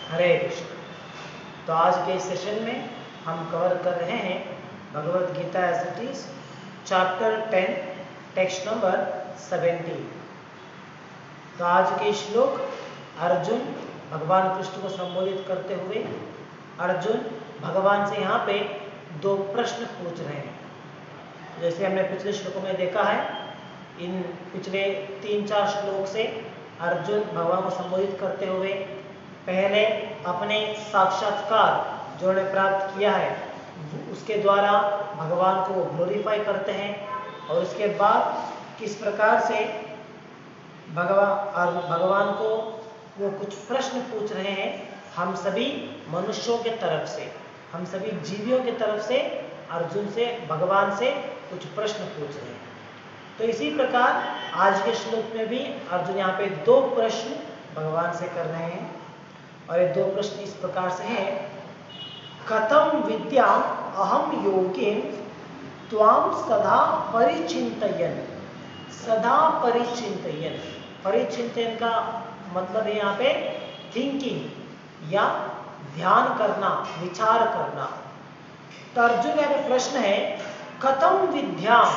हरे कृष्ण। तो आज के सेशन में हम कवर कर रहे हैं Bhagavad Gita as it is chapter 10 text number 17। तो आज के श्लोक अर्जुन भगवान कृष्ण को संबोधित करते हुए अर्जुन भगवान से यहाँ पे दो प्रश्न पूछ रहे हैं। जैसे हमने पिछले श्लोकों में देखा है, इन पिछले 3-4 श्लोक से अर्जुन भगवान को संबोधित करते हुए पहले अपने साक्षात्कार जो उन्होंने प्राप्त किया है उसके द्वारा भगवान को ग्लोरीफाई करते हैं, और उसके बाद किस प्रकार से भगवान को वो कुछ प्रश्न पूछ रहे हैं हम सभी मनुष्यों के तरफ से, हम सभी जीवियों के तरफ से अर्जुन से भगवान से कुछ प्रश्न पूछ रहे हैं। तो इसी प्रकार आज के श्लोक में भी अर्जुन यहाँ पे दो प्रश्न भगवान से कर रहे हैं, और ये दो प्रश्न इस प्रकार से हैं। कथम विद्याम अहम योगिन त्वाम सदा परिचिंतयन। सदा परिचिंतयन, परिचिंतन का मतलब है यहाँ पे थिंकिंग या ध्यान करना, विचार करना। तो अर्जुन यहाँ पे प्रश्न है कथम विद्याम,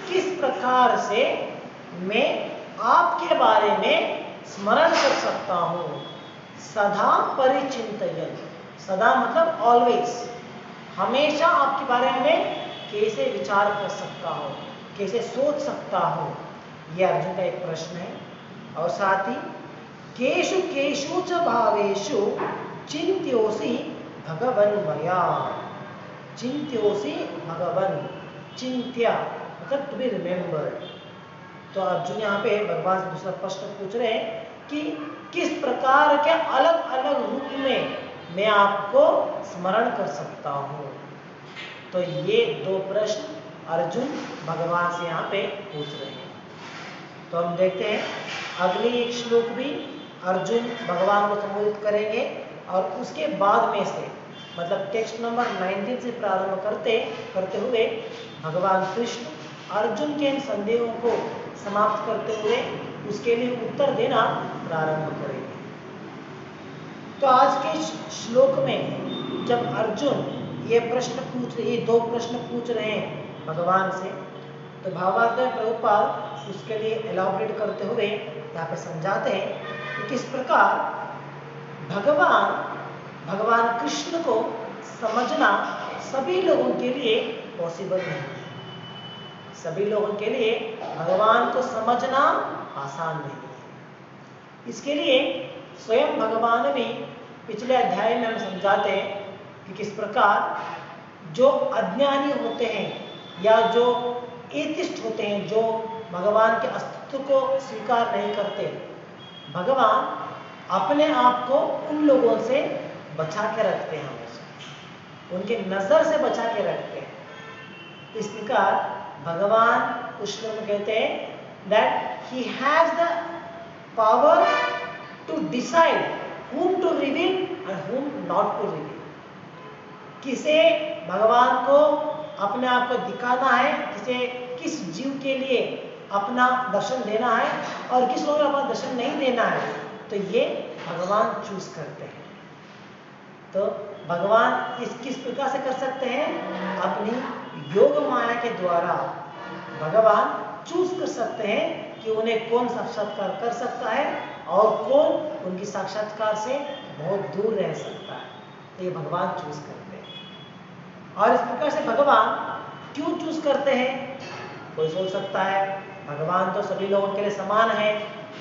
किस प्रकार से मैं आपके बारे में स्मरण कर सकता हूँ। सदा परिचिंतयन, सदा मतलब ऑलवेज, हमेशा आपके बारे में कैसे विचार कर सकता हूँ, कैसे सोच सकता हूँ, यह अर्जुन का एक प्रश्न है। और साथ ही केषु केषु च भावेषु चिंत्योसि भगवन् मया। चिंत्योसि भगवन्, चिंत्या मतलब टू बी रिमेम्बर्ड। तो अर्जुन यहाँ पे भगवान से दूसरा प्रश्न पूछ रहे हैं कि किस प्रकार के अलग अलग रूप में मैं आपको स्मरण कर सकता हूँ। तो ये दो प्रश्न अर्जुन भगवान से यहाँ पे पूछ रहे हैं। तो हम देखते हैं अगली एक श्लोक भी अर्जुन भगवान को संबोधित करेंगे, और उसके बाद में से मतलब टेक्स्ट नंबर 19 से प्रारंभ करते हुए भगवान कृष्ण अर्जुन के इन संदेहों को समाप्त करते हुए उसके लिए उत्तर देना प्रारंभ करेंगे। तो आज के श्लोक में जब अर्जुन ये दो प्रश्न पूछ रहे हैं भगवान से, तो भावार्थ में प्रभुपाद उसके लिए एलाबोरेट करते हुए यहाँ पे समझाते हैं कि किस प्रकार भगवान कृष्ण को समझना सभी लोगों के लिए पॉसिबल नहीं है। सभी लोगों के लिए भगवान को समझना आसान नहीं है। इसके लिए स्वयं भगवान भी पिछले अध्याय में हम समझाते हैं कि किस प्रकार जो अज्ञानी होते हैं या जो एथिस्ट होते हैं, जो भगवान के अस्तित्व को स्वीकार नहीं करते, भगवान अपने आप को उन लोगों से बचा के रखते हैं, हमेशा उनके नजर से बचा के रखते हैं। इस प्रकार भगवान उस श्लोक में कहते हैं that he has the power to decide whom to reveal and whom not to reveal। किसे भगवान को अपने आप को दिखाना है, किस जीव के लिए अपना दर्शन देना है और किस लोगों को अपना दर्शन नहीं देना है, तो ये भगवान चूज करते हैं। तो भगवान किस प्रकार से कर सकते हैं, अपनी योग माया के द्वारा भगवान चूज कर सकते हैं कि उन्हें कौन साक्षात्कार कर सकता है और कौन उनकी साक्षात्कार से बहुत दूर रह सकता है। तो ये भगवान चूज करते हैं। और इस प्रकार से भगवान क्यों चूज करते हैं, कोई सोच सकता है भगवान तो सभी लोगों के लिए समान है,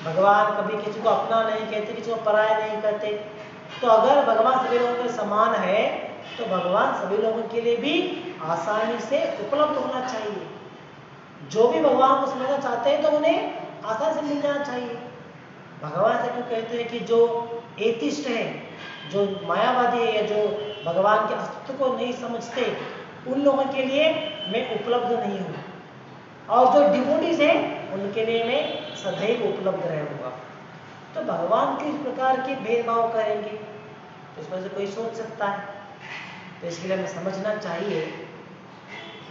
भगवान कभी किसी को अपना नहीं कहते, किसी को पराया नहीं कहते। तो अगर भगवान सभी लोगों के लिए समान है तो भगवान सभी लोगों के लिए भी आसानी से उपलब्ध होना चाहिए। जो भी भगवान को समझना चाहते हैं तो उन्हें आसानी से मिल जाना चाहिए। भगवान से क्यों कहते हैं कि जो एथिस्ट है, जो मायावादी है, जो भगवान के अस्तित्व को नहीं समझते, उन लोगों के लिए मैं उपलब्ध नहीं हूँ, और जो डिवोटीज हैं उनके लिए मैं सदैव उपलब्ध रहूँगा। तो भगवान किस प्रकार के भेदभाव करेंगे, तो इसमें से कोई सोच सकता है। तो इसके लिए हमें समझना चाहिए,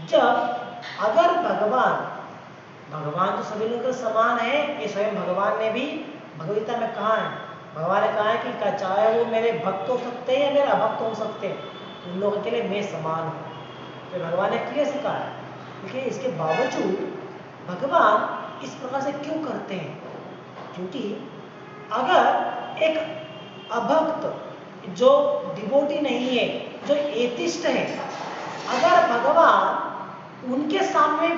जब अगर भगवान तो सभी लोगों के समान है, ये स्वयं भगवान ने भी भगवद गीता में कहा है भगवान ने कहा है कि चाहे वो मेरे भक्त हो सकते हैं या मेरे अभक्त हो सकते हैं, उन लोगों के लिए मैं समान हूँ। तो भगवान ने क्लियर से कहा है। लेकिन इसके बावजूद भगवान इस प्रकार से क्यों करते हैं? क्योंकि अगर एक अभक्त जो डिवोटी नहीं है, जो एथिस्ट है, अगर भगवान उनके सामने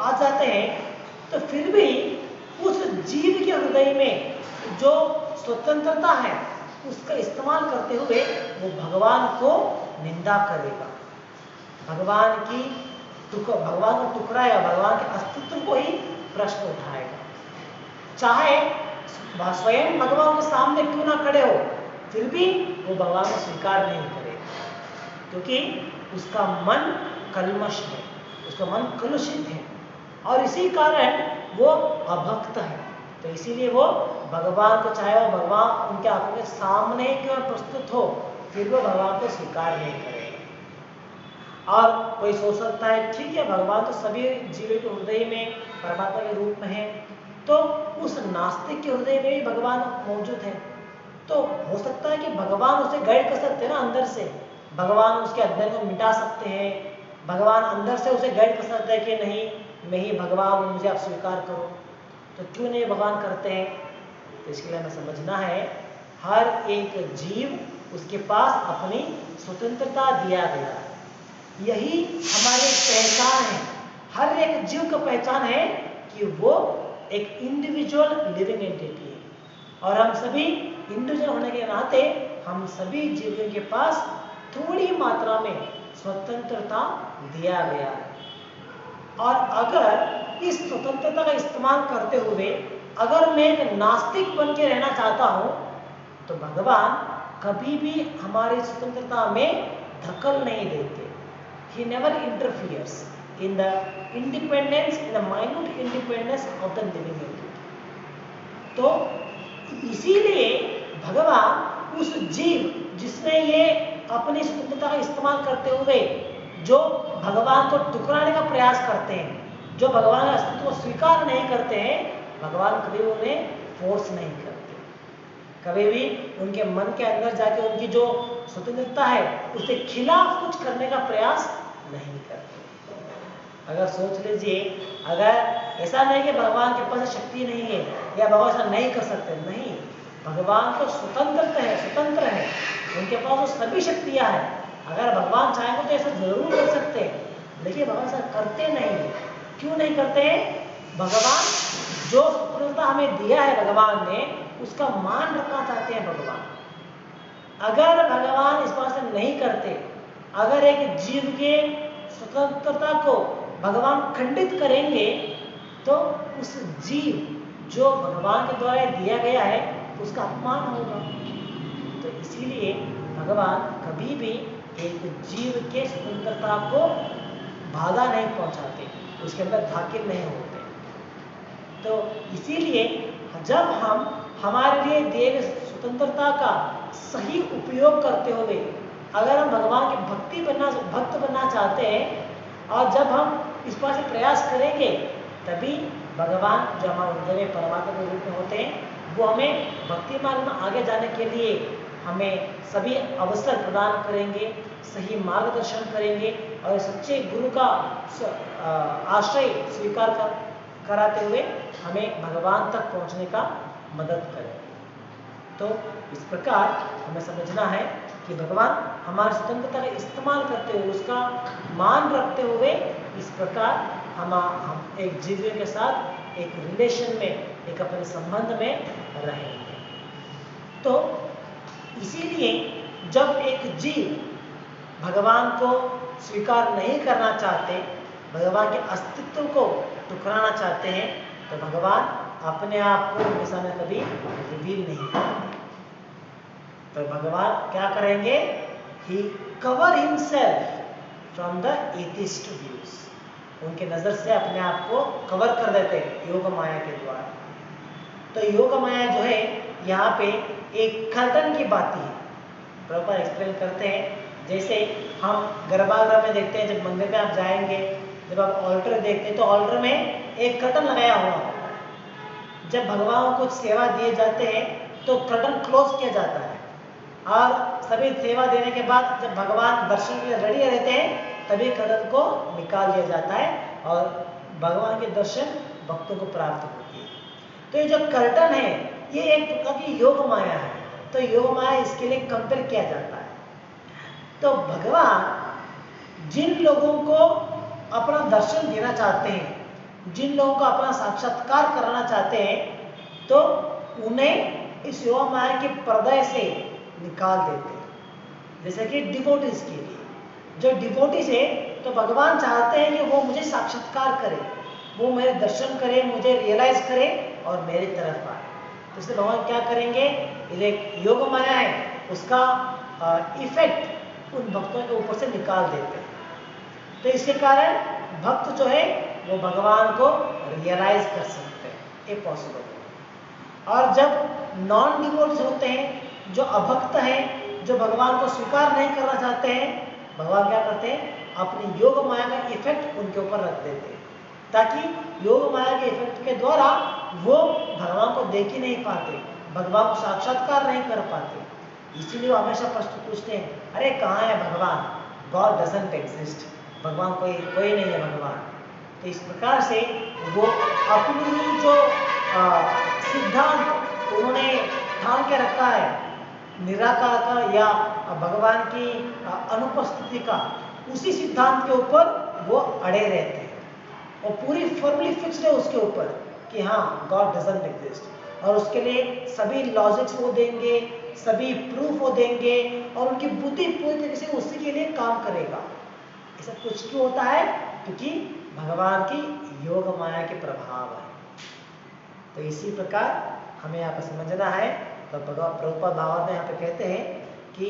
आ जाते हैं तो फिर भी उस जीव के हृदय में जो स्वतंत्रता है उसका इस्तेमाल करते हुए वो भगवान को निंदा करेगा, भगवान को टुकराएगा, भगवान के अस्तित्व को ही प्रश्न उठाएगा। चाहे स्वयं भगवान के सामने क्यों ना खड़े हो, फिर भी वो भगवान को स्वीकार नहीं करेगा, क्योंकि उसका मन कल्मश है, उसका मन कलुषित है और इसी कारण वो अभक्त है। तो इसीलिए वो भगवान को, चाहे वो भगवान उनके आंखों के सामने क्यों प्रस्तुत हो, फिर वो भगवान को स्वीकार नहीं करेगा। और कोई सोच सकता है ठीक है, भगवान तो सभी जीवों के हृदय में परमात्मा के रूप में है, तो उस नास्तिक के हृदय में भी भगवान मौजूद है, तो हो सकता है कि भगवान उसे गाइड कर सकते हैं ना, अंदर से भगवान उसके अध्ययन को मिटा सकते हैं, भगवान अंदर से उसे गाइड कर सकते हैं कि नहीं मैं ही भगवान, मुझे आप स्वीकार करो। तो क्यों नहीं भगवान करते हैं? तो इसके लिए हमें समझना है हर एक जीव उसके पास अपनी स्वतंत्रता दिया गया है, यही हमारी पहचान है। हर एक जीव का पहचान है कि वो एक इंडिविजुअल लिविंग एंटिटी है और हम सभी इंडिविजुअल होने के नाते हम सभी जीवों के पास थोड़ी मात्रा में स्वतंत्रता दिया गया है। और अगर इस स्वतंत्रता का इस्तेमाल करते हुए अगर मैं एक नास्तिक बन के रहना चाहता हूं तो भगवान कभी भी हमारी स्वतंत्रता में दखल नहीं देते। He never interferes in the independence, in the minute independence of the living entity. तो इसीलिए भगवान उस जीव जिसने ये अपनी स्वतंत्रता का इस्तेमाल करते हुए जो भगवान को टुकराने का प्रयास करते हैं, जो भगवान के अस्तित्व को स्वीकार नहीं करते हैं, भगवान कभी उन्हें फोर्स नहीं करते, कभी भी उनके मन के अंदर जाके उनकी जो स्वतंत्रता है उसके खिलाफ कुछ करने का प्रयास नहीं करते। अगर सोच लीजिए, अगर ऐसा नहीं कि भगवान के पास शक्ति नहीं है या भगवान ऐसा नहीं कर सकते, नहीं, भगवान तो स्वतंत्र है, उनके पास तो सभी शक्तियां हैं। अगर भगवान चाहेंगे तो ऐसा जरूर कर सकते हैं, लेकिन भगवान ऐसा करते नहीं। क्यों नहीं करते हैं? भगवान जो स्वतंत्रता हमें दिया है भगवान ने, उसका मान रखना चाहते हैं भगवान। अगर भगवान इस बात से नहीं करते, अगर एक जीव के स्वतंत्रता को भगवान खंडित करेंगे तो उस जीव जो भगवान के द्वारा दिया गया है उसका अपमान होगा। तो इसीलिए भगवान कभी भी एक जीव के स्वतंत्रता को बाधा नहीं पहुंचाते, उसके अंदर दाखिल नहीं होते। तो इसीलिए जब हम हमारे लिए दिए गए स्वतंत्रता का सही उपयोग करते हुए अगर हम भगवान के भक्त बनना चाहते हैं और जब हम इस बात से प्रयास करेंगे, तभी भगवान जो हमारे हृदय में परमात्मा के रूप में होते हैं वो हमें भक्ति मार्ग में आगे जाने के लिए हमें सभी अवसर प्रदान करेंगे, सही मार्गदर्शन करेंगे और सच्चे गुरु का आश्रय स्वीकार कराते हुए हमें भगवान तक पहुंचने का मदद करें। तो इस प्रकार हमें समझना है कि भगवान हमारी स्वतंत्रता का इस्तेमाल करते हुए, उसका मान रखते हुए, इस प्रकार हम एक जीव के साथ एक रिलेशन में, एक अपने संबंध में रहेंगे। तो इसीलिए जब एक जीव भगवान को स्वीकार नहीं करना चाहते, भगवान के अस्तित्व को ठुकराना चाहते हैं, तो भगवान अपने आप को उनके सामने कभी रिवील नहीं करते। तो भगवान क्या करेंगे? He cover himself from the atheist views. उनके नजर से अपने आप को कवर कर देते हैं योग माया के द्वारा। तो योग माया जो है यहाँ पे एक कर्टन की बात है, प्रॉपर एक्सप्लेन करते हैं। जैसे हम गर्भागृह में देखते हैं, जब मंदिर में आप जाएंगे, जब आप ऑल्टर देखते हैं तो ऑल्टर में एक कर्टन लगाया हुआ। जब भगवान को कुछ सेवा दिए जाते हैं तो कर्टन क्लोज किया जाता है और सभी सेवा देने के बाद जब भगवान दर्शन के लिए रेडी रहते हैं तभी कर्टन को निकाल दिया जाता है और भगवान के दर्शन भक्तों को प्राप्त होती है। तो ये जो कर्टन है ये एक प्रकार की योग माया है, तो योग माया इसके लिए कंपेयर किया जाता है। तो भगवान जिन लोगों को अपना दर्शन देना चाहते हैं, जिन लोगों को अपना साक्षात्कार कराना चाहते हैं, तो उन्हें इस योग माया के पर्दे से निकाल देते हैं। जैसे कि डिवोटीज के लिए, जो डिवोटीज है तो भगवान चाहते हैं कि वो मुझे साक्षात्कार करे, वो मेरे दर्शन करे, मुझे रियलाइज करे और मेरी तरफ आए। तो इसलिए भगवान क्या करेंगे, ये योग माया है उसका इफेक्ट उन भक्तों के ऊपर से निकाल देते हैं। तो इसके कारण भक्त जो है वो भगवान को रियलाइज कर सकते हैं, ये पॉसिबल है। और जब नॉन डिवोट्स होते हैं, जो अभक्त हैं, जो भगवान को स्वीकार नहीं करना चाहते हैं, भगवान क्या करते हैं, अपनी योग माया का इफेक्ट उनके ऊपर रख देते हैं, ताकि योग माया के इफेक्ट के द्वारा वो भगवान को देख ही नहीं पाते, भगवान को साक्षात्कार नहीं कर पाते। इसीलिए वो हमेशा प्रश्न पूछते हैं, अरे कहाँ है भगवान, गॉड डजंट एग्जिस्ट, भगवान कोई नहीं है भगवान। तो इस प्रकार से वो अपनी जो सिद्धांत उन्होंने ठान के रखा है निराकार का या भगवान की अनुपस्थिति का, उसी सिद्धांत के ऊपर वो अड़े रहते हैं और पूरी फर्मली फिक्स्ड है उसके ऊपर कि हाँ गॉड डजंट एग्जिस्ट। और उसके लिए सभी लॉजिक्स वो देंगे, सभी प्रूफ वो देंगे और उनकी बुद्धि पूरी तरीके से उसी के लिए काम करेगा। ऐसा कुछ क्यों होता है, क्योंकि भगवान की योग माया के प्रभाव है। तो इसी प्रकार हमें यहाँ पर समझना है। तो प्रभुपाद भागवत में यहाँ पे कहते हैं कि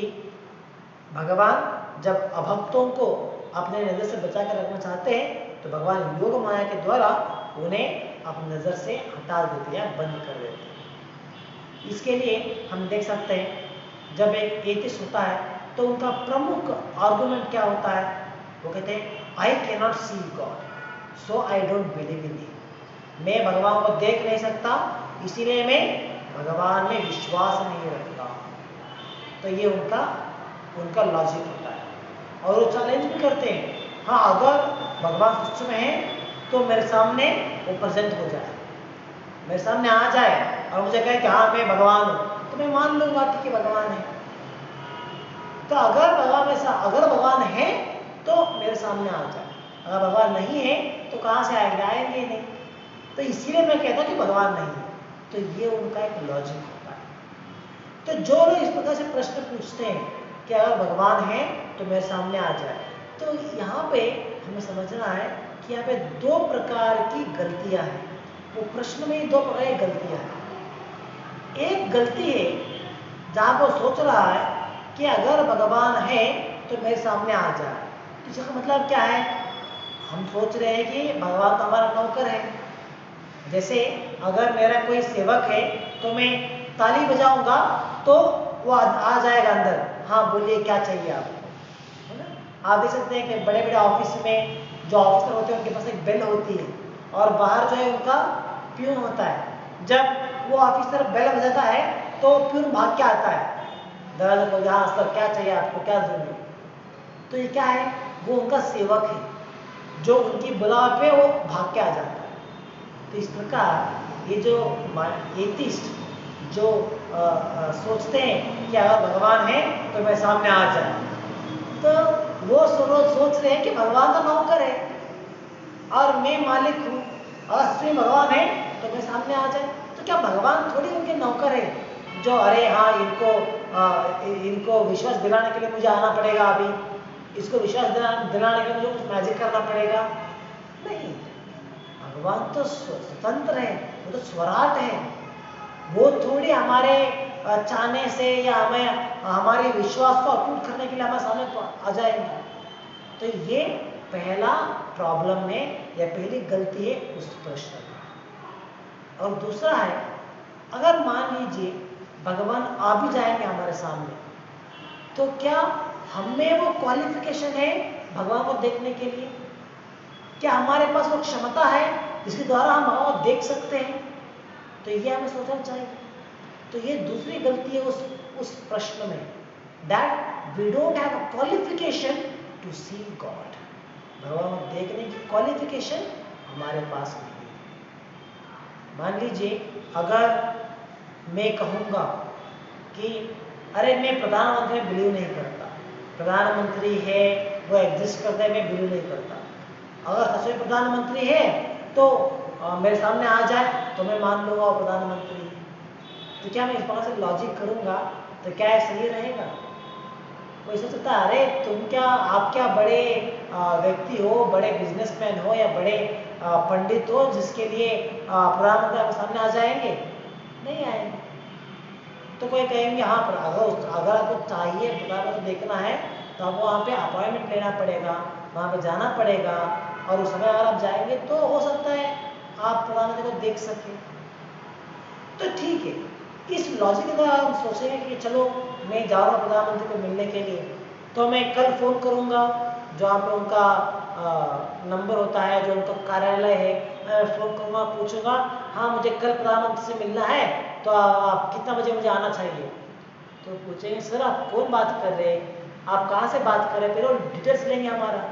भगवान जब अभक्तों को अपने नजर से बचा कर रखना चाहते हैं तो भगवान योग माया के द्वारा उन्हें अपनी नजर से हटा देते हैं, बंद कर देते हैं। इसके लिए हम देख सकते हैं जब एक एथिस्ट होता है तो उनका प्रमुख आर्गुमेंट क्या होता है, वो कहते हैं I can not see God so I don't believe in him. मैं भगवान को देख नहीं सकता इसीलिए मैं भगवान में विश्वास नहीं रखता। तो ये उनका लॉजिक होता है और वो चैलेंज भी करते हैं, हाँ अगर भगवान सच में है तो मेरे सामने वो प्रेजेंट हो जाए, मेरे सामने आ जाए और मुझे कहे कि हाँ मैं भगवान हूँ, तो मैं मान लूंगा कि भगवान है। तो अगर भगवान है तो मेरे सामने आ जाए, अगर भगवान नहीं है तो कहाँ से आएंगे नहीं। तो इसीलिए मैं कहता कि भगवान नहीं है। तो ये उनका एक लॉजिक होता है। तो जो लोग इस प्रकार से प्रश्न पूछते हैं कि अगर भगवान है तो मेरे सामने आ जाए, तो यहाँ पे हमें समझना है कि यहाँ पे दो प्रकार की गलतियां हैं। वो प्रश्न में ही दो प्रकार की गलतियां हैं। एक गलती है जहाँ वो सोच रहा है कि अगर भगवान है तो मेरे सामने आ जाए। तो इसका मतलब क्या है, हम सोच रहे हैं कि भगवान तो हमारा नौकर है। जैसे अगर मेरा कोई सेवक है तो मैं ताली बजाऊंगा तो वो आ जाएगा अंदर, हाँ बोलिए क्या चाहिए आपको, है ना। आप देख सकते हैं कि बड़े बड़े ऑफिस में जो ऑफिसर होते हैं उनके पास एक बेल होती है और बाहर जो है उनका प्यून होता है। जब वो ऑफिसर बेल बजाता है तो प्यून भाग के आता है दरवाजा को, यहाँ सर क्या चाहिए आपको, क्या जरूरत। तो ये क्या है, वो उनका सेवक है जो उनकी बुलावा पे वो भाग के आ जाता है। तो इस प्रकार ये जो एथिस्ट जो सोचते हैं कि अगर भगवान है तो मेरे सामने आ जाए, तो वो सोच रहे हैं कि भगवान तो नौकर है और मैं मालिक हूँ, और सच में भगवान है तो मेरे सामने आ जाए। तो क्या भगवान थोड़ी उनके नौकर है जो अरे हाँ इनको विश्वास दिलाने के लिए मुझे आना पड़ेगा, अभी इसको विश्वास दिलाने के लिए मुझे कुछ मैजिक करना पड़ेगा। नहीं, भगवान तो स्वतंत्र है, वो तो स्वराट है। वो थोड़ी हमारे चाहने से या हमारे विश्वास को अटूट करने के लिए हमारे सामने आ जाएंगे। तो ये पहला प्रॉब्लम है या पहली गलती है उस प्रश्न का। और दूसरा है, अगर मान लीजिए भगवान आ भी जाएंगे हमारे सामने, तो क्या हमें वो क्वालिफिकेशन है भगवान को देखने के लिए? क्या हमारे पास वो क्षमता है जिसके द्वारा हम भगवान को देख सकते हैं? तो ये हमें सोचना चाहिए। तो ये दूसरी गलती है उस प्रश्न में, that we don't have a qualification to see God. भगवान को देखने की क्वालिफिकेशन हमारे पास नहीं है। मान लीजिए अगर मैं कहूँगा कि अरे मैं प्रधानमंत्री में बिलीव नहीं करता, प्रधानमंत्री है वो एग्जिस्ट करता है, मैं बिलीव नहीं करता। अगर सच में प्रधानमंत्री है तो मेरे सामने आ जाए तो मैं मान लूँगा वो प्रधानमंत्री है। तो क्या मैं इस बात से लॉजिक करूँगा तो क्या ये सही रहेगा? कोई सोच सकता है अरे आप क्या बड़े व्यक्ति हो, बड़े बिजनेसमैन हो या बड़े पंडित हो जिसके लिए प्रधानमंत्री आपके सामने आ जाएंगे? नहीं आएंगे। तो कोई कहेंगे हाँ, पर अगर आपको चाहिए प्रधानमंत्री देखना है तो आपको वहाँ पे अपॉइंटमेंट लेना पड़ेगा, वहाँ पे जाना पड़ेगा, और उस समय अगर आप जाएंगे तो हो सकता है आप प्रधानमंत्री को देख सकें। तो ठीक है, इस लॉजिक के द्वारा हम सोचेंगे कि चलो मैं जा रहा हूँ प्रधानमंत्री को मिलने के लिए, तो मैं कल फ़ोन करूँगा, जहाँ पे उनका नंबर होता है, जो उनका कार्यालय है, मैं फ़ोन करूँगा, पूछूंगा हाँ मुझे कल प्रधानमंत्री से मिलना है तो आप कितना बजे मुझे आना चाहिए? तो पूछेंगे सर आप कौन बात कर रहे हैं, आप कहाँ से बात कर रहे हैं, फिर वो डिटेल्स लेंगे हमारा।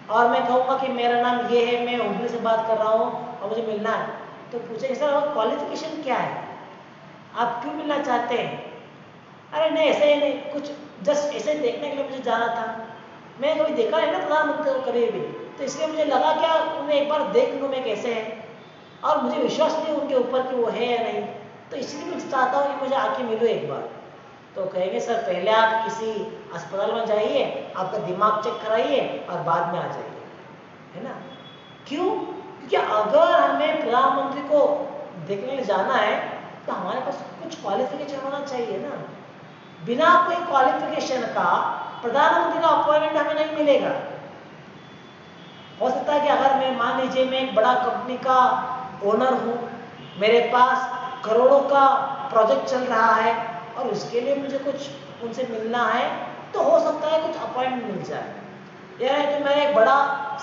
और मैं कहूँगा कि मेरा नाम ये है, मैं हुबली से बात कर रहा हूँ और मुझे मिलना है। तो पूछेंगे सर आपका क्वालिफिकेशन क्या है, आप क्यों मिलना चाहते हैं? अरे नहीं ऐसे ही नहीं, कुछ जस्ट ऐसे देखने के लिए मुझे जाना था, मैं कभी देखा है ना प्रधानमंत्री को कभी भी, तो इसलिए मुझे लगा क्या उन्हें एक बार देख लूँ मैं कैसे है, और मुझे विश्वास नहीं उनके ऊपर कि वो है या नहीं, तो इसलिए मैं चाहता हूँ कि मुझे आके मिलो एक बार। तो कहेंगे सर पहले आप किसी अस्पताल में जाइए, आपका दिमाग चेक कराइए और बाद में आ जाइए, है ना? क्यों? क्योंकि अगर हमें प्रधानमंत्री को देखने के लिए जाना है तो हमारे पास कुछ क्वालिफिकेशन होना चाहिए ना। बिना कोई क्वालिफिकेशन का प्रधानमंत्री का अपॉइंटमेंट हमें नहीं मिलेगा। हो सकता है कि अगर मैं मान लीजिए मैं एक बड़ा कंपनी का ओनर हूँ, मेरे पास करोड़ों का प्रोजेक्ट चल रहा है और उसके लिए मुझे कुछ उनसे मिलना है, तो हो सकता है कुछ अपॉइंटमेंट मिल जाए। यह है कि मेरा एक बड़ा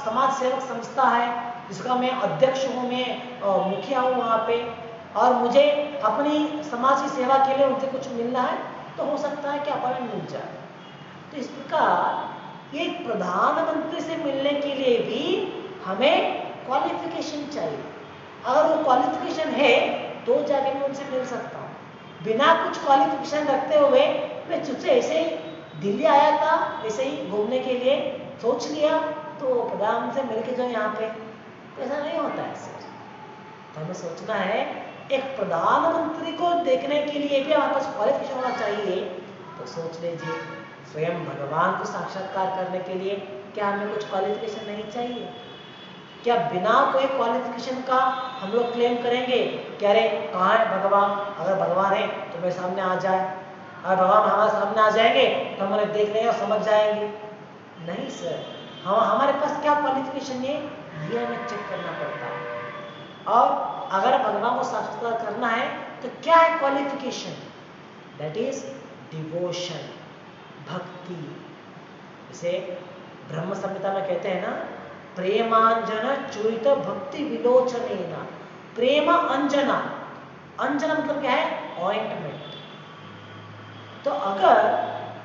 समाज सेवक संस्था है जिसका मैं अध्यक्ष हूँ, मैं मुखिया हूँ वहाँ पे, और मुझे अपनी समाज की सेवा के लिए उनसे कुछ मिलना है, तो हो सकता है कि अपॉइंटमेंट मिल जाए। तो इस प्रकार ये प्रधानमंत्री से मिलने के लिए भी हमें क्वालिफिकेशन चाहिए। अगर वो क्वालिफिकेशन है तो जाके मैं उनसे मिल सकता हूँ। बिना कुछ क्वालिफिकेशन रखते हुए मैं तुझसे ऐसे ही दिल्ली आया था, ऐसे ही घूमने के लिए सोच लिया तो प्रधानमंत्री से मिल के जाओ यहाँ पे, तो ऐसा नहीं होता है सर। तो हमें सोचना है एक प्रधानमंत्री को देखने के लिए भी हमारे पास क्वालिफिकेशन होना चाहिए। तो सोच लीजिए स्वयं भगवान को साक्षात्कार करने के लिए क्या हमें कुछ क्वालिफिकेशन नहीं चाहिए? क्या बिना कोई क्वालिफिकेशन का हम लोग क्लेम करेंगे कि अरे कहाँ है भगवान, अगर भगवान है तो मेरे सामने आ जाए, अगर भगवान हमारे सामने आ जाएंगे तो हमें देख लेंगे और समझ जाएंगे? नहीं सर, हमारे पास क्या क्वालिफिकेशन है ये हमें चेक करना पड़ता है। और अगर भगवान को साक्षात्कार करना है तो क्या है क्वालिफिकेशन? दैट इज डिवोशन, भक्ति। इसे ब्रह्म संहिता में कहते हैं ना, प्रेमांजन चूरित भक्ति विलोचनेना। प्रेम अंजना, अंजना मतलब क्या है? ऑइंटमेंट। तो अगर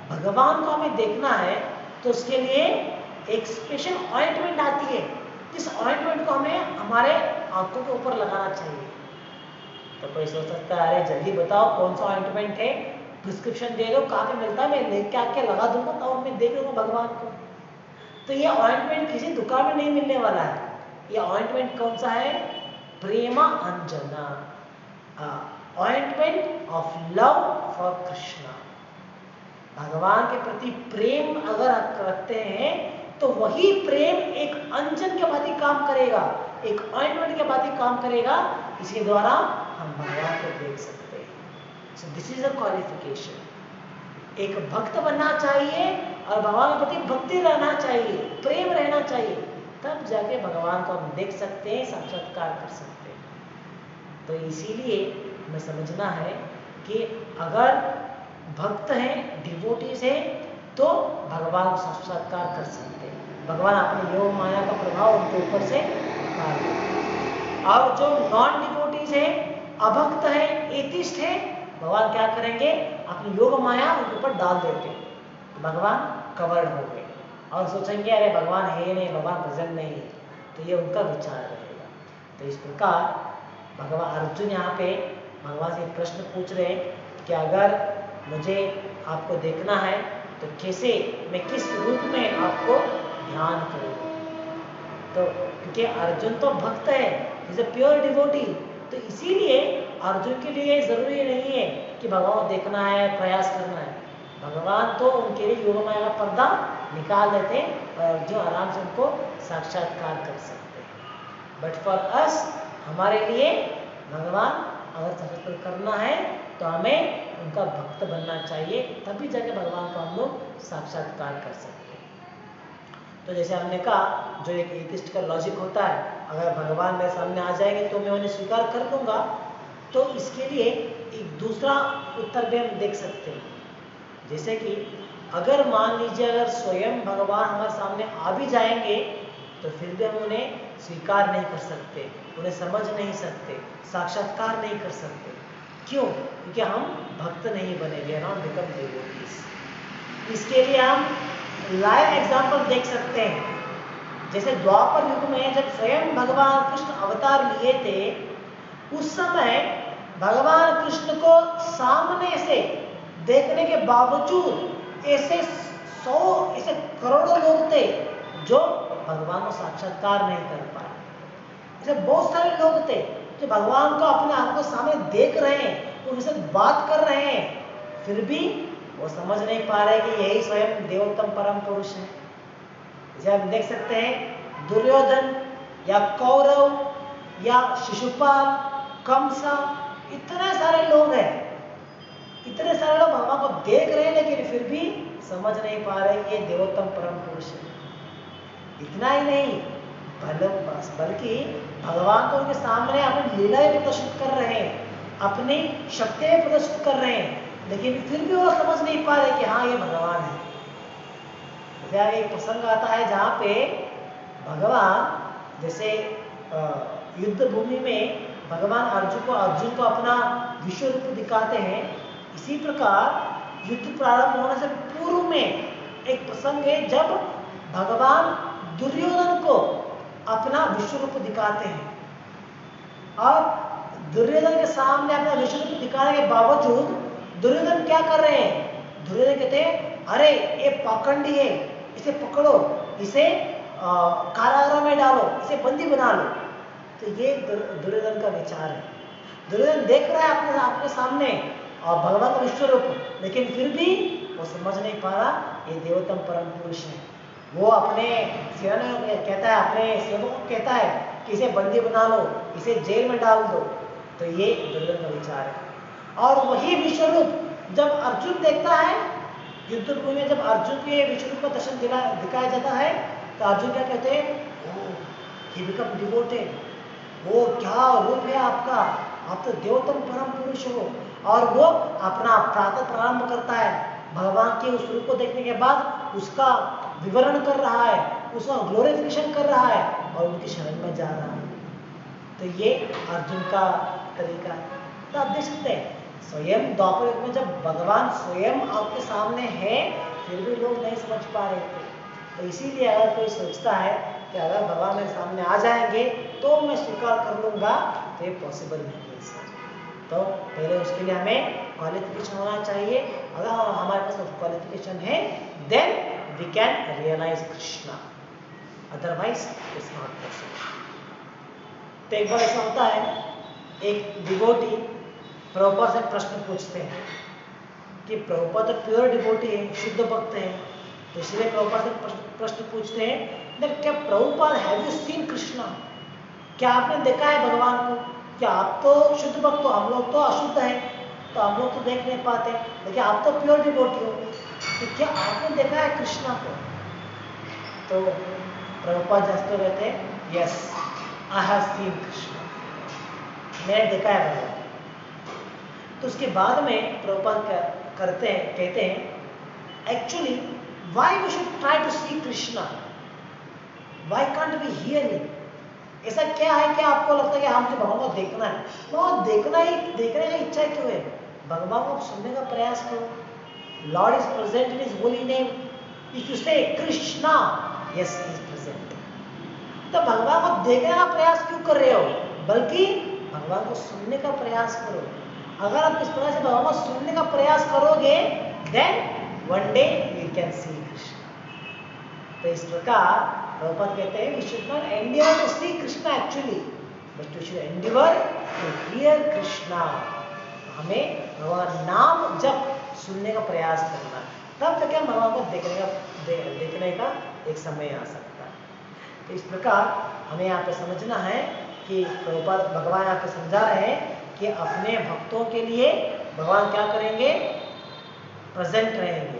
भगवान को हमें देखना है तो उसके लिए एक स्पेशल ऑइंटमेंट आती है, जिस ऑइंटमेंट को हमें हमारे आंखों के ऊपर लगाना चाहिए। तो कोई सोच सकता है अरे जल्दी बताओ कौन सा ऑइंटमेंट है, प्रिस्क्रिप्शन दे दो, कहाँ पे मिलता है, मैं लेके आके लगा दूंगा तो मैं देख लूंगा भगवान को। तो ये ऑइंटमेंट किसी दुकान में नहीं मिलने वाला है। ये ऑइंटमेंट कौन सा है? प्रेमा अंजना, ointment of love for Krishna. भगवान के प्रति प्रेम अगर आप रखते हैं तो वही प्रेम एक अंजन के भांति काम करेगा, एक ऑइंटमेंट के भांति काम करेगा, इसके द्वारा हम भगवान को देख सकते हैं। So this is a qualification. एक भक्त बनना चाहिए और भगवान के प्रति भक्ति रहना चाहिए, प्रेम रहना चाहिए, तब जाके भगवान को हम देख सकते हैं, साक्षात्कार कर सकते हैं। तो इसीलिए हमें समझना है कि अगर भक्त हैं, डिवोटीज हैं, तो भगवान को साक्षात्कार कर सकते हैं। भगवान अपने योग माया का प्रभाव उनके ऊपर से हटा देते हैं। और जो नॉन डिवोटीज हैं, अभक्त हैं, एथिस्ट हैं, भगवान क्या करेंगे, अपनी योग माया उनके ऊपर डाल देते, तो भगवान कवर्ड हो गए और सोचेंगे अरे भगवान है नहीं, भगवान प्रेजेंट नहीं है, तो ये उनका विचार रहेगा। तो इस प्रकार भगवान अर्जुन यहाँ पे भगवान से प्रश्न पूछ रहे हैं कि अगर मुझे आपको देखना है तो कैसे, मैं किस रूप में आपको ध्यान करूँ। तो क्योंकि अर्जुन तो भक्त है, इज ए प्योर डिवोटी, तो इसीलिए अर्जुन के लिए जरूरी नहीं है कि भगवान को देखना है, प्रयास करना है। भगवान तो उनके लिए योग माया का पर्दा निकाल देते हैं और अर्जुन आराम से उनको साक्षात्कार कर सकते हैं। बट फॉर अस, हमारे लिए भगवान अगर साक्षात्कार करना है तो हमें उनका भक्त बनना चाहिए, तभी जाके भगवान को हम लोग साक्षात्कार कर सकते हैं। तो जैसे हमने कहा, जो एक एथिस्ट का लॉजिक होता है, अगर भगवान मेरे सामने आ जाएंगे तो मैं उन्हें स्वीकार कर दूंगा, तो इसके लिए एक दूसरा उत्तर भी हम देख सकते हैं। जैसे कि अगर मान लीजिए अगर स्वयं भगवान हमारे सामने आ भी जाएंगे तो फिर भी हम उन्हें स्वीकार नहीं कर सकते, उन्हें समझ नहीं सकते, साक्षात्कार नहीं कर सकते। क्यों? क्योंकि हम भक्त नहीं बने, we are not become devotees. इसके लिए हम लाइव एग्जाम्पल देख सकते हैं। जैसे द्वापर युग में जब स्वयं भगवान कृष्ण अवतार लिए थे, उस समय भगवान कृष्ण को सामने से देखने के बावजूद ऐसे ऐसे करोड़ों लोग थे जो भगवान को साक्षात्कार नहीं कर पाए। ऐसे बहुत सारे लोग थे जो भगवान को अपने आंखों सामने देख रहे हैं, उनसे बात कर रहे हैं, फिर भी वो समझ नहीं पा रहे कि यही स्वयं देवोत्तम परम पुरुष है। जैसे हम देख सकते हैं दुर्योधन या कौरव या शिशुपाल, कंसा, इतने सारे लोग हैं, इतने सारे लोग भगवान को देख रहे हैं लेकिन फिर भी समझ नहीं पा रहे कि ये देवोत्तम परम पुरुष है। इतना ही नहीं, बल्कि भगवान तो उनके सामने अपनी लीलाएं प्रदर्शित कर रहे हैं, अपनी शक्तियां प्रदर्शित कर रहे हैं, लेकिन फिर भी वो समझ नहीं पा रहे कि हाँ ये भगवान है। जैसे एक प्रसंग आता है जहाँ पे भगवान जैसे युद्ध भूमि में भगवान अर्जुन को अपना विश्व रूप दिखाते हैं। इसी प्रकार युद्ध प्रारंभ होने से पूर्व में एक प्रसंग है जब भगवान दुर्योधन को अपना विश्व रूप दिखाते हैं, और दुर्योधन के सामने अपना विश्व रूप दिखाने के बावजूद दुर्योधन क्या कर रहे हैं? दुर्योधन कहते हैं अरे ये पाखंडी है, इसे पकड़ो, इसे कारागार में डालो, इसे बंदी बना लो। तो ये दुर्योधन का विचार है। दुर्योधन देख रहा है आपके सामने और भगवान का विश्व रूप, लेकिन फिर भी वो समझ नहीं पा रहा ये देवोत्तम परम पुरुष है। वो अपने सेना कहता है, अपने सेवक को कहता है कि इसे बंदी बना लो, इसे जेल में डाल दो। तो ये दुर्योधन का विचार है। और वही विश्व रूप जब अर्जुन देखता है युद्ध भूमि में, जब अर्जुन के विश्व रूप का दर्शन दिखाया जाता है, तो अर्जुन क्या कहते हैं? he become devoted, वो क्या रूप है आपका, आप तो देवोत्तम परम पुरुष हो। और वो अपना प्रातः प्रारंभ करता है, भगवान के उस रूप को देखने के बाद उसका विवरण कर रहा है, उसका ग्लोरिफिकेशन कर रहा है और उनकी शरण में जा रहा है। तो ये अर्जुन का तरीका है। तो आप देख सकते हैं स्वयं द्वापर युग में जब भगवान स्वयं आपके सामने है, फिर भी लोग नहीं समझ पा रहे थे। तो इसीलिए अगर कोई सोचता है कि अगर भगवान मेरे सामने आ जाएंगे तो मैं स्वीकार कर लूंगा, तो ये पॉसिबल नहीं है। तो पहले उसके लिए हमें क्वालिफिकेशन होना चाहिए। अगर हमारे पास क्वालिफिकेशन है, then we can realise Krishna, otherwise it's not possible. तो एक बार ऐसा होता है, एक डिवोटी प्रभुपाद से प्रश्न पूछते हैं कि प्रभुपाद तो प्योर डिवोटी है, शुद्ध भक्त है, तो इसलिए प्रभुपाद से प्रश्न पूछते हैं दैट क्या Prabhupada have you seen Krishna, क्या आपने देखा है भगवान को? क्या आप तो शुद्ध भक्त हो, हम लोग तो अशुद्ध हैं, तो हम लोग तो देख नहीं पाते, लेकिन आप तो प्योर डिवोटी हो, तो क्या आपने देखा है कृष्णा को? तो प्रभुपाद जैसे रहते हैं, yes I have seen Krishna, मैंने देखा है भगवान। तो उसके बाद में प्रभुपाद कहते हैं actually why we should try to see Krishna, why can't we hear him? ऐसा क्या है कि आपको लगता है कि हमको भगवान को देखना है? वो देखने की इच्छा क्यों है? भगवान को सुनने का प्रयास करो। Lord is present in his holy name. If you say Krishna, yes he is present. तो भगवान को देखने का प्रयास क्यों कर रहे हो, बल्कि भगवान को सुनने का प्रयास करो। अगर आप इस प्रकार से भगवान को सुनने का प्रयास करोगे, then one day you can see Krishna. तो इस प्रकार प्रभुपाद कहते हैं we should not endeavour to see Krishna actually, but we should endeavour to hear Krishna. हमें भगवान नाम जब सुनने का प्रयास करना, तब तक हम भगवान को देखने का एक समय आ सकता है। तो इस प्रकार हमें यहाँ पे समझना है कि प्रभुपाद भगवान यहाँ पे समझा रहे हैं कि अपने भक्तों के लिए भगवान क्या करेंगे, प्रेजेंट रहेंगे,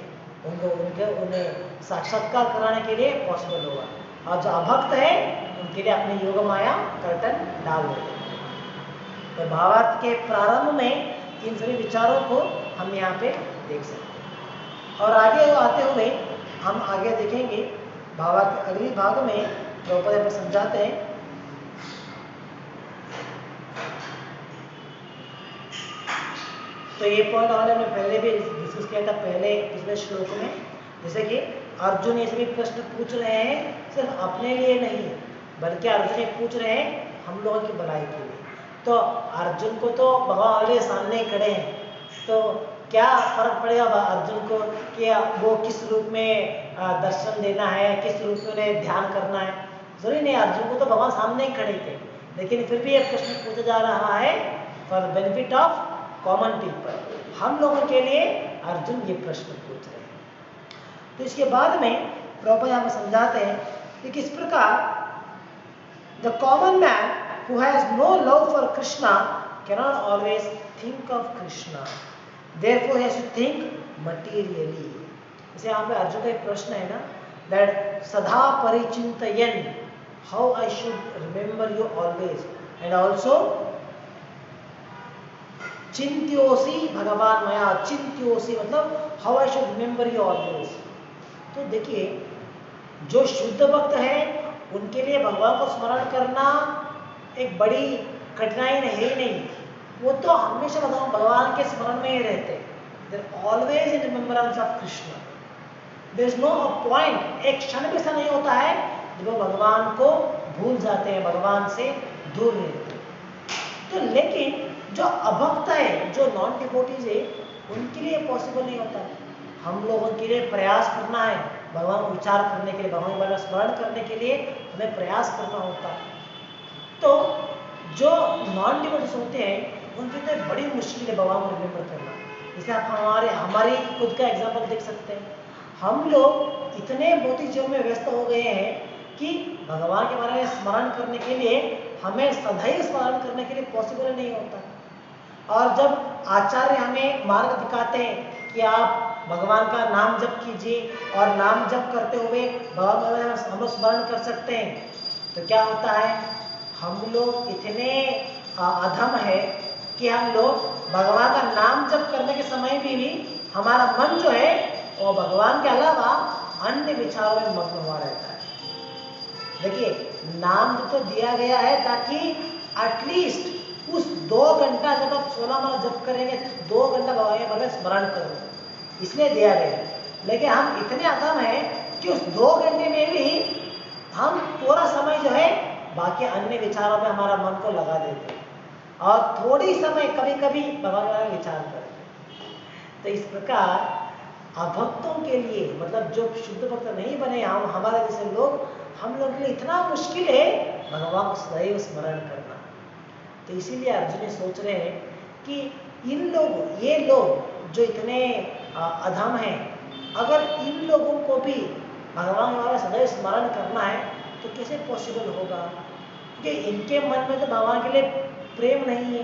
उन्हें साक्षात्कार कराने के लिए पॉसिबल होगा। और जो अभक्त है उनके लिए अपने योग माया कर्तन डाल देंगे। तो भावार्थ के प्रारंभ में इन सभी विचारों को हम यहाँ पे देख सकते हैं। और आगे आते हुए हम आगे देखेंगे भावार्थ अगली भाग में प्रभुपाद पे समझाते हैं। तो ये पॉइंट हमने पहले भी डिस्कस किया था पहले पिछले श्लोक में, जैसे कि अर्जुन ये सभी प्रश्न पूछ रहे हैं सिर्फ अपने लिए नहीं, बल्कि अर्जुन ये पूछ रहे हैं हम लोगों की भलाई के लिए। तो अर्जुन को तो भगवान ऑलरेडी सामने ही खड़े हैं, तो क्या फर्क पड़ेगा अर्जुन को कि वो किस रूप में दर्शन देना है, किस रूप में उन्हें ध्यान करना है। जरूरी नहीं, अर्जुन को तो भगवान सामने ही खड़े थे, लेकिन फिर भी ये प्रश्न पूछा जा रहा है for the benefit of common people. हम लोगों के लिए अर्जुन ये प्रश्न पूछ रहे हैं। तो इसके बाद में प्रभुपाद यहाँ समझाते हैं कि किस प्रकार the common man who has no love for Krishna cannot always think of Krishna, therefore he has to think materially. जैसे यहाँ पे अर्जुन का एक प्रश्न है ना, दैट सदा परिचिंतयन how I should remember you always, and also चिंत्योसी भगवान मया, चिंत्योसी मतलब how I should remember you always. तो देखिए जो शुद्ध भक्त है उनके लिए भगवान को स्मरण करना एक बड़ी कठिनाई है ही नहीं, वो तो हमेशा भगवान के स्मरण में ही रहते, they're always in remembrance of Krishna. There is no point, एक क्षण भी ऐसा नहीं होता है जब वो भगवान को भूल जाते हैं, भगवान से दूर रहते हैं। तो लेकिन जो अभक्त है, जो नॉन डिवोटीज है, उनके लिए पॉसिबल नहीं होता। हम लोगों के लिए प्रयास करना है, भगवान को विचार करने के लिए, भगवान के बारे में स्मरण करने के लिए हमें प्रयास करना होता है। तो जो नॉन डिवोटीज होते हैं उनके लिए बड़ी मुश्किल है भगवान को रिमेंबर करना। जैसे आप हमारी खुद का एग्जाम्पल देख सकते हैं, हम लोग इतने भौतिक जीवन में व्यस्त हो गए हैं कि भगवान के बारे में स्मरण करने के लिए हमें सदैव स्मरण करने के लिए पॉसिबल नहीं होता। और जब आचार्य हमें मार्ग दिखाते हैं कि आप भगवान का नाम जप कीजिए और नाम जप करते हुए भगवान का हम स्मरण कर सकते हैं, तो क्या होता है, हम लोग इतने अधम है कि हम लोग भगवान का नाम जप करने के समय भी हमारा मन जो है वो भगवान के अलावा अन्य विचारों में मग्न हुआ रहता है। देखिए नाम तो दिया गया है ताकि एटलीस्ट उस 2 घंटा जब आप 16 माला जप करेंगे, 2 घंटा भगवान के बारे में स्मरण करो, इसलिए दिया गया है। लेकिन हम इतने अधम हैं कि उस 2 घंटे में भी हम पूरा समय जो है बाकी अन्य विचारों में हमारा मन को लगा देते हैं और थोड़ी समय कभी कभी भगवान के बारे में विचार करते हैं। तो इस प्रकार अभक्तों के लिए, मतलब जो शुद्ध भक्त नहीं बने हमारे जैसे लोग, हम लोग के लिए इतना मुश्किल है भगवान को सदैव स्मरण करना। तो इसीलिए अर्जुन ये सोच रहे हैं कि ये लोग जो इतने अधम हैं, अगर इन लोगों को भी भगवान के बारे में सदैव स्मरण करना है तो कैसे पॉसिबल होगा, क्योंकि इनके मन में तो भगवान के लिए प्रेम नहीं है,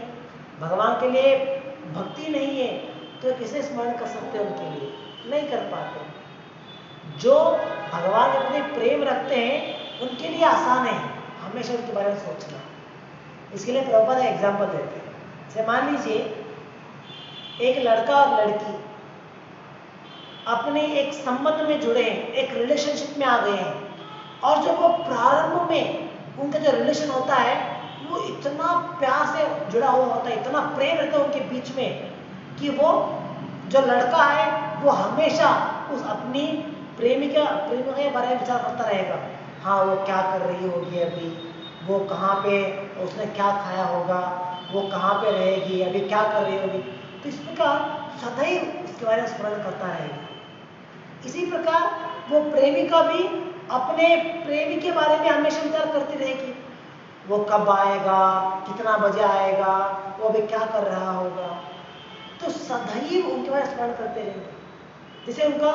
भगवान के लिए भक्ति नहीं है, तो कैसे स्मरण कर सकते हैं, उनके लिए नहीं कर पाते। जो भगवान के प्रति प्रेम रखते हैं उनके लिए आसान है हमेशा उनके बारे में सोचना। इसके लिए प्रभुपाद एक एग्जाम्पल देते हैं। जैसे मान लीजिए एक लड़का और लड़की अपने एक संबंध में जुड़े हैं, एक रिलेशनशिप में आ गए हैं, और जब वो प्रारंभ में उनका जो रिलेशन होता है वो इतना प्यार से जुड़ा हुआ होता है, इतना प्रेम रहता है उनके बीच में कि वो जो लड़का है वो हमेशा उस अपनी प्रेमिका के बारे में विचार करता रहेगा। हाँ, वो क्या कर रही होगी अभी, वो कहाँ पे, उसने क्या खाया होगा, वो कहाँ पे रहेगी, अभी क्या कर रही होगी। तो इस प्रकार सदैव उसके बारे में स्मरण करता रहेगा। इसी प्रकार वो प्रेमिका भी अपने प्रेमी के बारे में हमेशा विचार करती रहेगी। वो कब आएगा, कितना बजे आएगा, वो अभी क्या कर रहा होगा। तो सदैव उनके बारे में स्मरण करते रहेंगे। जैसे उनका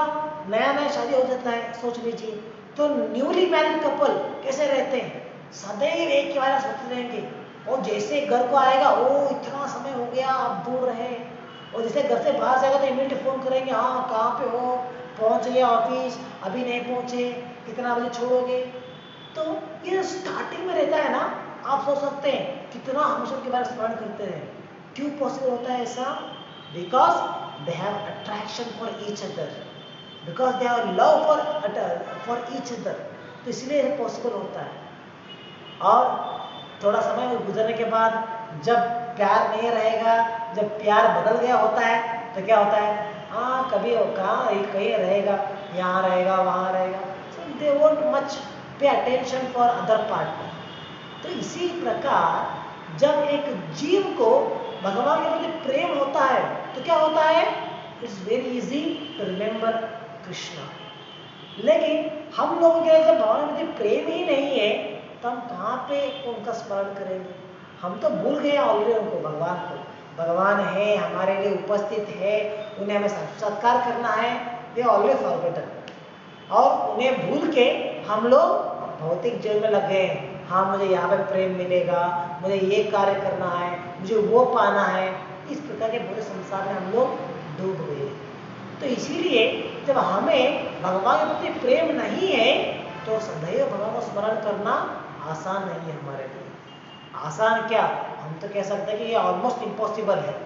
नया नया शादी हो जाता है, सोच लीजिए, तो न्यूली मैरिड कपल कैसे रहते हैं, सदैव एक के बारे में सोचते रहेंगे। और जैसे घर को आएगा, ओ इतना समय हो गया, अब दूर रहे। और जैसे घर से बाहर जाएगा तो इमीडिएट फोन करेंगे, हाँ कहाँ पे हो, पहुंच गया ऑफिस, अभी नहीं पहुंचे, कितना बजे छोड़ोगे। तो ये स्टार्टिंग में रहता है ना, आप सोच सकते हैं कितना हमेशा उनके बारे में स्मरण करते हैं। क्यों पॉसिबल होता है ऐसा? Because they have attraction for each other, because they have love for each other। तो इसलिए ये पॉसिबल होता है। और थोड़ा समय गुजरने के बाद जब प्यार नहीं रहेगा, जब प्यार बदल गया होता है, तो क्या होता है, हाँ कभी कहाँ कहीं रहेगा, यहाँ रहेगा, वहाँ रहेगा। so they won't much pay attention for other partner। तो इसी प्रकार जब एक जीव को भगवान के प्रति प्रेम होता है तो क्या होता है, it's very easy to remember Krishna. लेकिन हम लोगों के लिए जब भगवान के प्रति प्रेम ही नहीं है तो हम कहाँ पे उनका स्मरण करेंगे। हम तो भूल गए ऑलरेडी उनको, भगवान को। भगवान है, हमारे लिए उपस्थित है, उन्हें हमें साक्षात्कार करना है, ये ऑलरेडी फॉरगॉटन। और उन्हें भूल के हम लोग भौतिक जीवन में लग गए हैं। हाँ मुझे यहाँ पे प्रेम मिलेगा, मुझे ये कार्य करना है, मुझे वो पाना है। इस प्रकार के पूरे संसार में हम लोग डूब गए। तो इसीलिए जब हमें भगवान के प्रति प्रेम नहीं है तो सदैव भगवान को स्मरण करना आसान नहीं है हमारे लिए। आसान क्या, हम तो कह सकते हैं कि ये ऑलमोस्ट इम्पॉसिबल है।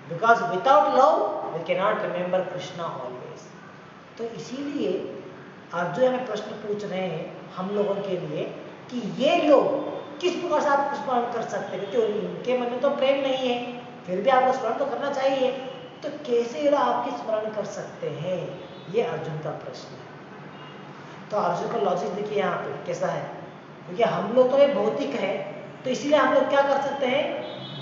Because without love we can not remember Krishna always. तो इसीलिए अर्जुन हमें प्रश्न पूछ रहे हैं हम लोगों के लिए कि ये लोग किस प्रकार से आप स्मरण कर सकते हैं, क्योंकि इनके मन में तो प्रेम नहीं है, फिर भी आपको स्मरण तो करना चाहिए। तो कैसे ये आपकी स्मरण कर सकते हैं, ये अर्जुन का प्रश्न है। तो अर्जुन का लॉजिक देखिए यहाँ पे कैसा है, क्योंकि हम लोग तो ये भौतिक है, तो इसीलिए हम लोग क्या कर सकते हैं,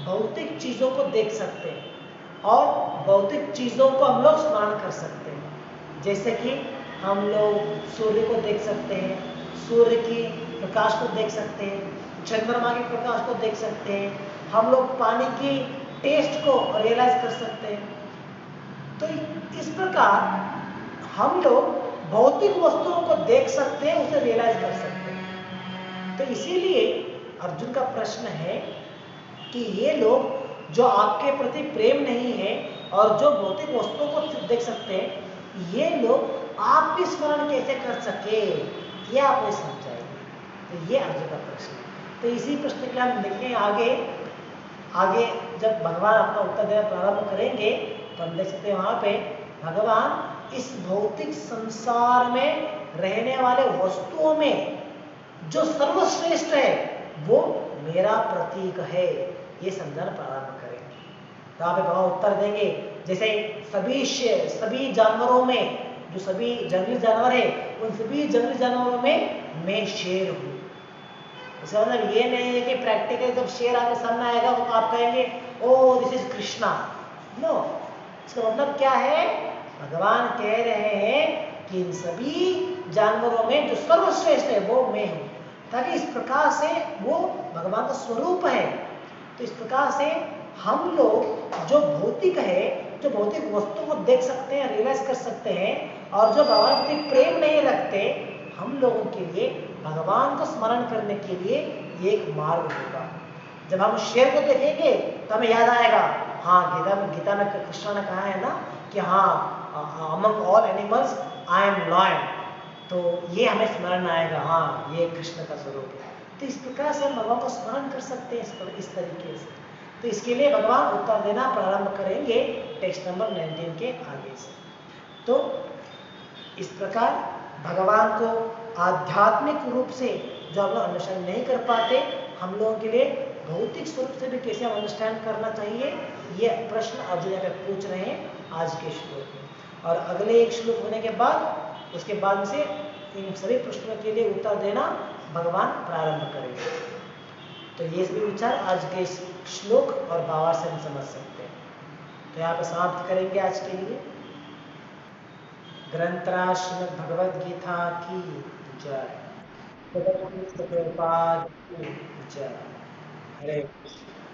भौतिक चीजों को देख सकते हैं और भौतिक चीजों को हम लोग स्मरण कर सकते हैं। जैसे कि हम लोग सूर्य को देख सकते हैं, सूर्य की प्रकाश को देख सकते हैं, चंद्रमा के प्रकाश को देख सकते हैं, हम लोग पानी की टेस्ट को रियलाइज कर सकते हैं। तो इस प्रकार हम लोग भौतिक वस्तुओं को देख सकते हैं, उसे रियलाइज कर सकते हैं। तो इसीलिए अर्जुन का प्रश्न है कि ये लोग जो आपके प्रति प्रेम नहीं है और जो भौतिक वस्तुओं को देख सकते हैं, ये लोग आप भी स्मरण कैसे कर सके, ये आप नहीं समझाएंगे। तो ये अर्जुन का प्रश्न है। तो इसी प्रश्न के हम देखेंगे आगे जब भगवान अपना उत्तर देना प्रारंभ करेंगे तो हम देख सकते हैं वहां पे भगवान इस भौतिक संसार में रहने वाले वस्तुओं में जो सर्वश्रेष्ठ है वो मेरा प्रतीक है, ये समझाना प्रारंभ करेंगे। तो यहाँ पे भगवान उत्तर देंगे, जैसे सभी जानवरों में, जो सभी जंगली जानवर है, उन सभी जंगली जानवरों में मैं शेर हूँ। इसका मतलब ये नहीं है कि प्रैक्टिकल जब शेर आपके सामने आएगा तो आप कहेंगे ओ दिस इज कृष्णा। नो, इसका मतलब क्या है, भगवान कह रहे हैं कि इन सभी जानवरों में जो सर्वश्रेष्ठ है वो मैं हूँ, ताकि इस प्रकार से वो भगवान का स्वरूप है। तो इस प्रकार से हम लोग जो भौतिक है, जो भौतिक वस्तु को देख सकते हैं, रियलाइज कर सकते हैं, और जो भगवान के प्रेम नहीं रखते, हम लोगों के लिए भगवान को स्मरण करने के लिए ये एक मार्ग होगा। जब हम शेर को देखेंगे तो हमें याद आएगा, हाँ गीता में कृष्ण ने कहा है ना कि हाँ among all animals I am lion. तो ये हमें स्मरण आएगा, हाँ ये कृष्ण का स्वरूप है। तो इस प्रकार से हम भगवान को स्मरण कर सकते हैं इस तरीके से। तो इसके लिए भगवान उत्तर देना प्रारंभ करेंगे टेक्स्ट नंबर 19 के आगे से। तो इस प्रकार भगवान को आध्यात्मिक रूप से जो हम लोग अंडरस्टैंड नहीं कर पाते, हम लोगों के लिए भौतिक स्वरूप से भी कैसे हम अंडरस्टैंड करना चाहिए, ये प्रश्न अर्जुन यहाँ पे पूछ रहे हैं आज के श्लोक में। और अगले एक श्लोक होने के बाद उसके बाद से इन सभी प्रश्नों के लिए उत्तर देना भगवान प्रारंभ करेंगे। तो ये सभी विचार आज के इस श्लोक और भावार्थ से हम समझ सकते हैं। तो यहाँ पे समाप्त करेंगे आज के लिए। ग्रंथराज श्रीमद् भगवद गीता की जय। जय। हरे कृष्ण।